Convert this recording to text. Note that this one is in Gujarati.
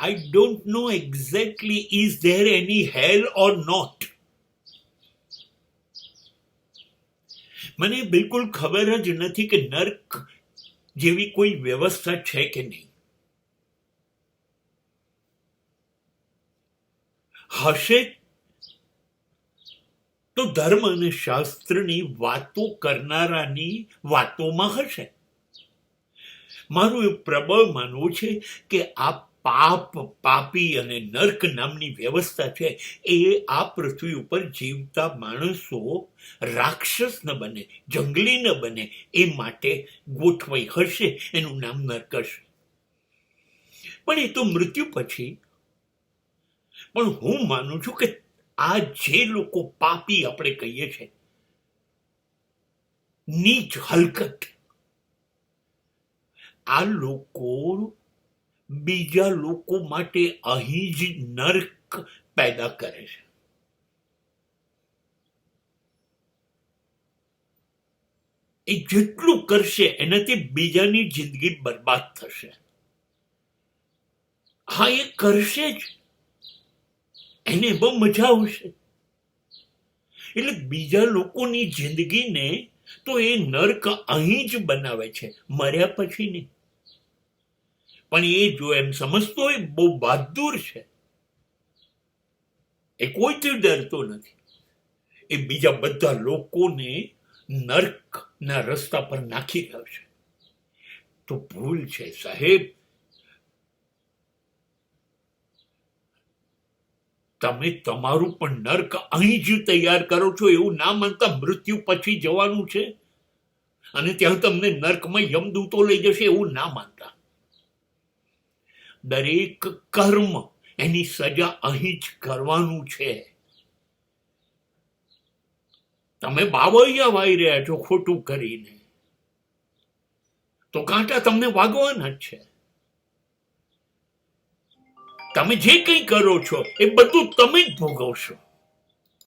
I don't know exactly is there any hell or not. મને બિલકુલ ખબર જ નથી કે નર્ક જેવી કોઈ વ્યવસ્થા છે કે નહીં. હશે તો ધર્મ અને શાસ્ત્રની વાતો કરનારાની વાતોમાં હશે. મારું એવું પ્રબળ માનવું છે કે આ પાપી અને નર્ક નામની વ્યવસ્થા છે એ આ પૃથ્વી ઉપર જીવતા માણસો રાક્ષસ ન બને, જંગલી ન બને એ માટે ગોઠવાઈ હશે. એનું નામ નર્ક હશે. પણ એ તો મૃત્યુ પછી. પણ હું માનું છું કે આ જે લોકો પાપી આપણે કહીએ છીએ, નીચ હલકટ, આ લોકો બીજા લોકો માટે અહીં જ નર્ક પેદા કરે છે. એ જેટલું કરશે એનાથી બીજાની જિંદગી બરબાદ થશે. હા, એ કરશે જ, એને બહુ મજા આવશે. એટલે બીજા લોકોની જિંદગીને તો એ નર્ક અહીં જ બનાવે છે, મર્યા પછી નહીં. પણ એ જો એમ સમજતો હોય બહુ બહાદુર છે, એ કોઈથી ડરતો નથી, એ બીજા બધા લોકોને નર્કના રસ્તા પર નાખી રહ્યો છે, તો ભૂલ છે સાહેબ. તમે તમારું પણ નર્ક અહીં જ તૈયાર કરો છો એવું ના માનતા મૃત્યુ પછી જવાનું છે અને ત્યાં તમને નર્કમાં યમદૂતો લઈ જશે એવું ના માનતા. દરેક કર્મ એની સજા અહીં જ કરવાનું છે. તમે બાવળિયા વાઈ રહ્યા છો ખોટું કરીને, તો કાંટા તમને વાગવાના જ છે. તમે જે કંઈ કરો છો એ બધું તમે જ ભોગવશો.